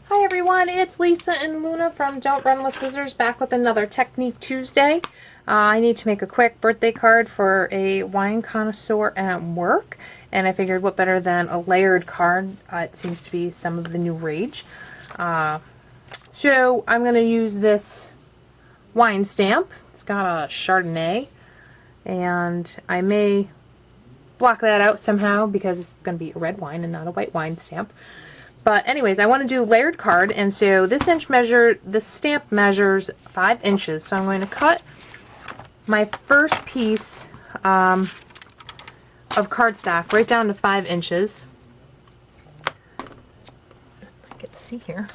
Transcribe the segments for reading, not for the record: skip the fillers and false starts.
Hi everyone, it's Lisa and Luna from Don't Run with Scissors back with another Technique Tuesday. I need to make a quick birthday card for a wine connoisseur at work, and I figured what better than a layered card. It seems to be some of the new rage. So I'm going to use this wine stamp. It's got a Chardonnay, and I may block that out somehow because it's going to be a red wine and not a white wine stamp. But anyways, I want to do layered card, and so this stamp measures 5 inches. So I'm going to cut my first piece of cardstock right down to 5 inches. I can see here.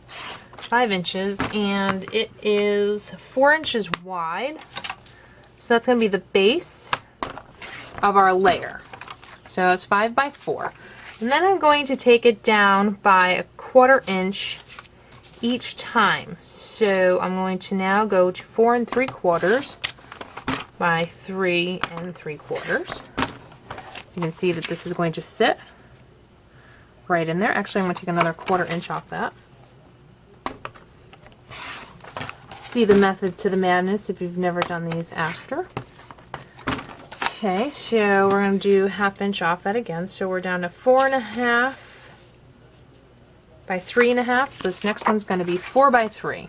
5 inches, and it is 4 inches wide. So that's going to be the base of our layer. So it's 5 by 4. And then I'm going to take it down by 1/4 inch each time. So I'm going to now go to 4 3/4 by 3 3/4. You can see that this is going to sit right in there. Actually, I'm going to take another 1/4 inch off that. See the method to the madness if you've never done these after. Okay, so we're going to do 1/2 inch off that again. So we're down to 4 1/2 by 3 1/2. So this next one's going to be 4 by 3.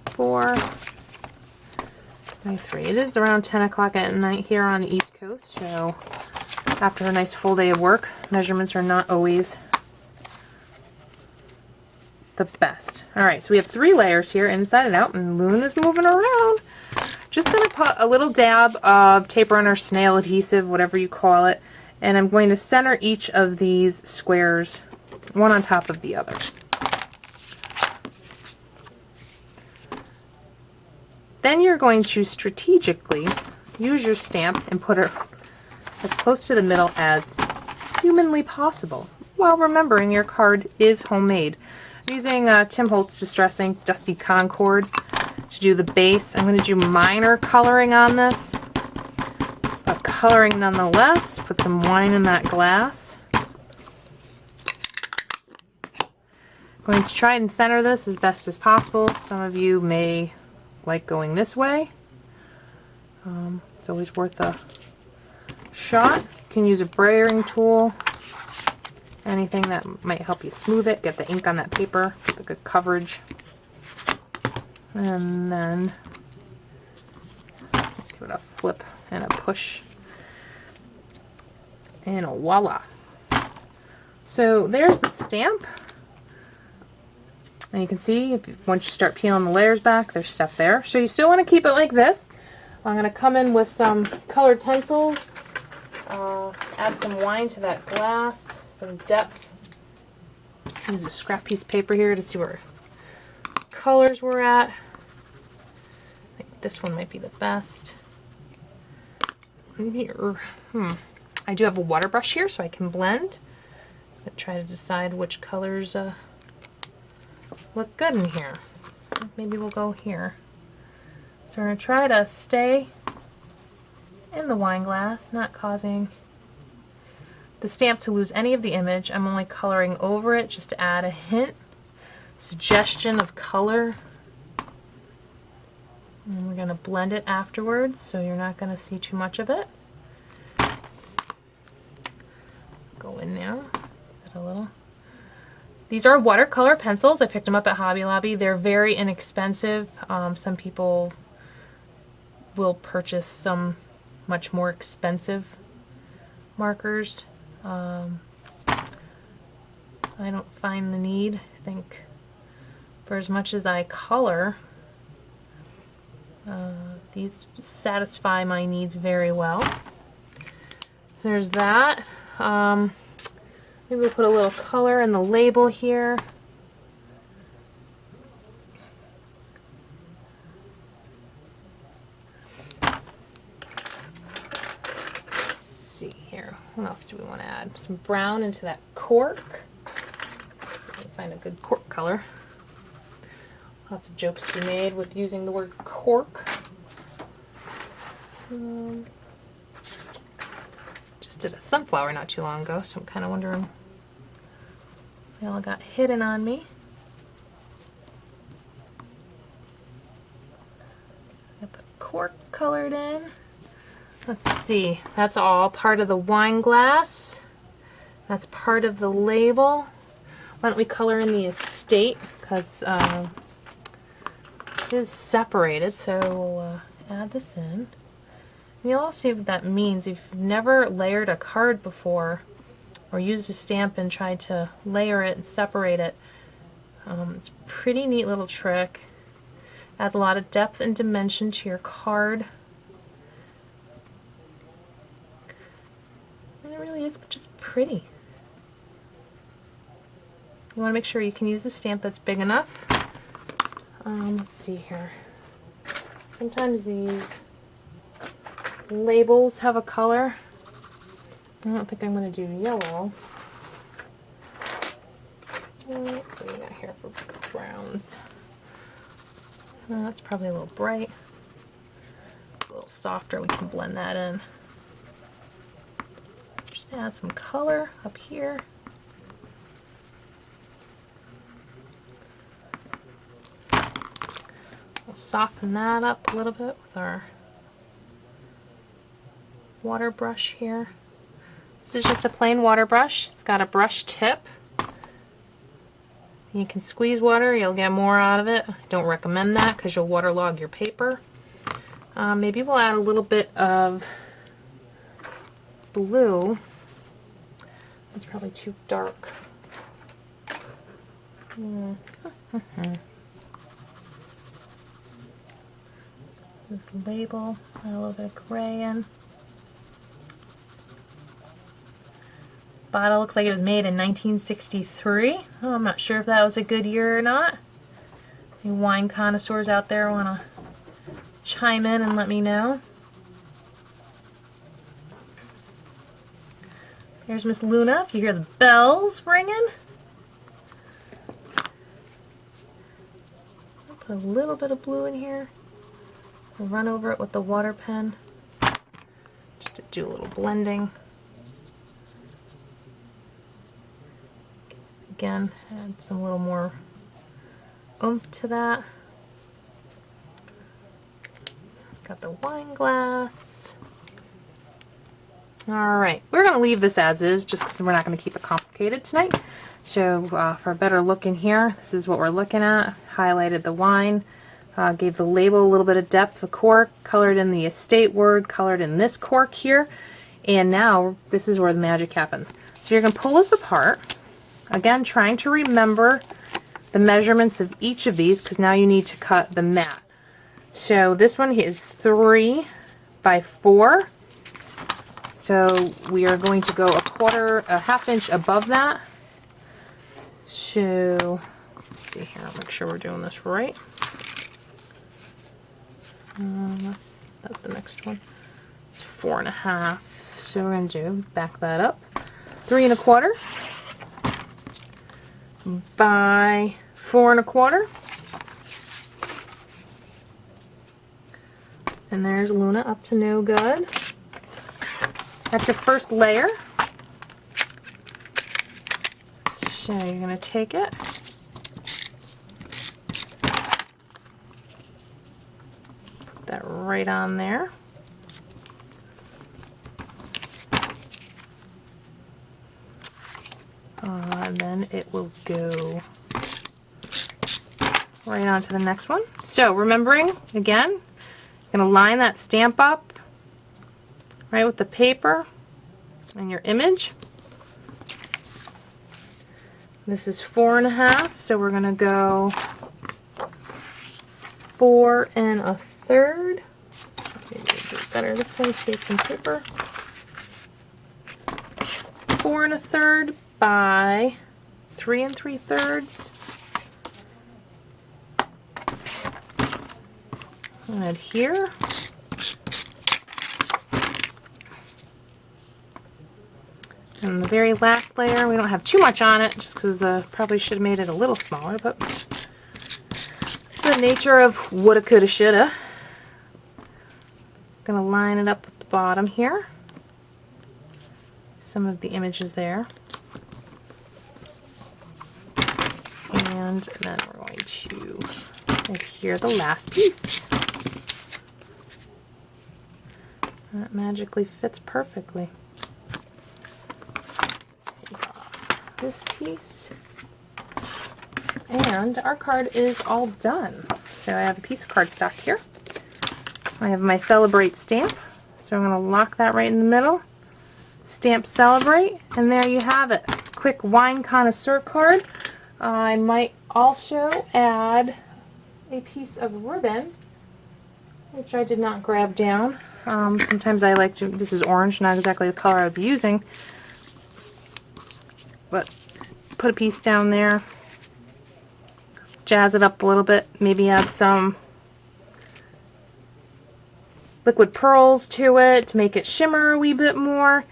4 by 3. It is around 10 o'clock at night here on the East Coast, so after a nice full day of work, measurements are not always the best. Alright, so we have 3 layers here, inside and out, and Luna's moving around. Just going to put a little dab of tape runner, snail adhesive, whatever you call it, and I'm going to center each of these squares one on top of the other. Then you're going to strategically use your stamp and put it as close to the middle as humanly possible, while remembering your card is homemade. I'm using Tim Holtz Distress Ink Dusty Concord to do the base. I'm going to do minor coloring on this, but coloring nonetheless. Put some wine in that glass. I'm going to try and center this as best as possible. Some of you may like going this way. It's always worth a shot. You can use a brayering tool, anything that might help you smooth it, get the ink on that paper, get the good coverage. And then let's give it a flip and a push, and voila. So there's the stamp. And you can see, once you start peeling the layers back, there's stuff there. So you still want to keep it like this. I'm going to come in with some colored pencils, add some wine to that glass, some depth. Use a scrap piece of paper here to see where colors we're at. I think this one might be the best. Here. I do have a water brush here so I can blend. I'm try to decide which colors look good in here. Maybe we'll go here. So we're going to try to stay in the wine glass, not causing the stamp to lose any of the image. I'm only coloring over it just to add a hint, suggestion of color. And we're going to blend it afterwards, so you're not going to see too much of it. Go in now, add a little. These are watercolor pencils. I picked them up at Hobby Lobby. They're very inexpensive. Some people will purchase some much more expensive markers. I don't find the need. I think for as much as I color, these satisfy my needs very well. There's that. Maybe we'll put a little color in the label here. Let's see here. What else do we want to add? Some brown into that cork. Find a good cork color. Lots of jokes to be made with using the word cork. Just did a sunflower not too long ago, so I'm kind of wondering They all got hidden on me. Got the cork colored in. Let's see, that's all part of the wine glass. That's part of the label. Why don't we color in the estate, because this is separated, so we'll add this in. And you'll all see what that means. If you've never layered a card before, or used a stamp and tried to layer it and separate it, it's a pretty neat little trick. Adds a lot of depth and dimension to your card. And it really is just pretty. You want to make sure you can use a stamp that's big enough. Let's see here. Sometimes these labels have a color. I don't think I'm going to do yellow. Let's see what we got here for browns. That's probably a little bright. A little softer, we can blend that in. Just add some color up here. We'll soften that up a little bit with our water brush here. This is just a plain water brush. It's got a brush tip. You can squeeze water, you'll get more out of it. I don't recommend that because you'll waterlog your paper. Maybe we'll add a little bit of blue. That's probably too dark. This label, add a little bit of gray in. Bottle looks like it was made in 1963. Oh, I'm not sure if that was a good year or not. Any wine connoisseurs out there want to chime in and let me know. There's Miss Luna, if you hear the bells ringing. I'll put a little bit of blue in here. I'll run over it with the water pen just to do a little blending. Again, add some little more oomph to that. Got the wine glass. Alright, we're going to leave this as is just because we're not going to keep it complicated tonight. So for a better look in here, this is what we're looking at. Highlighted the wine, gave the label a little bit of depth, the cork, colored in the estate word, colored in this cork here. And now this is where the magic happens. So you're going to pull this apart. Again, trying to remember the measurements of each of these because now you need to cut the mat. So this one is 3 by 4. So we are going to go a half inch above that. So let's see here, I'll make sure we're doing this right. That's the next one. It's 4.5. So we're going to back that up. 3 1/4. By 4 1/4. And there's Luna up to no good. That's your first layer. So you're going to take it. Put that right on there. And then it will go right on to the next one. So remembering, again, you're going to line that stamp up right with the paper and your image. This is 4 1/2, so we're going to go 4 1/3. Maybe we'll do it better this way, save some paper. 4 1/3 by 3 3/3. Add here. And the very last layer, we don't have too much on it just because probably should have made it a little smaller, but it's the nature of woulda, coulda, shoulda. Gonna line it up at the bottom here. Some of the images there. And then we're going to adhere the last piece. That magically fits perfectly. Take off this piece. And our card is all done. So I have a piece of cardstock here. I have my Celebrate stamp. So I'm going to lock that right in the middle. Stamp Celebrate. And there you have it. Quick wine connoisseur card. I might also add a piece of ribbon, which I did not grab down. Sometimes I like to, this is orange, not exactly the color I would be using, but put a piece down there, jazz it up a little bit, maybe add some liquid pearls to it to make it shimmer a wee bit more.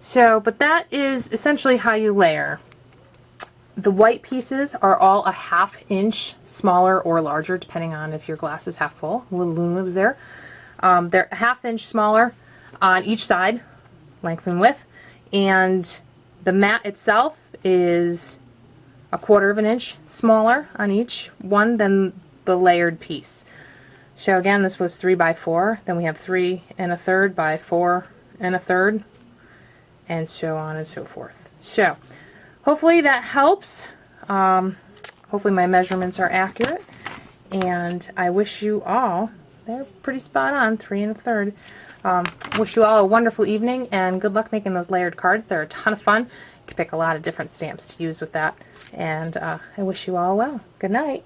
So, but that is essentially how you layer. The white pieces are all a 1/2 inch smaller or larger, depending on if your glass is half full. A little Luna was there. They're a 1/2 inch smaller on each side, length and width, and the mat itself is a 1/4 inch smaller on each one than the layered piece. So again, this was 3 by 4. Then we have 3 1/3 by 4 1/3, and so on and so forth. So hopefully that helps. Hopefully my measurements are accurate, and I wish you all, they're pretty spot on, 3 1/3. Wish you all a wonderful evening, and good luck making those layered cards. They're a ton of fun. You can pick a lot of different stamps to use with that, and I wish you all well. Good night.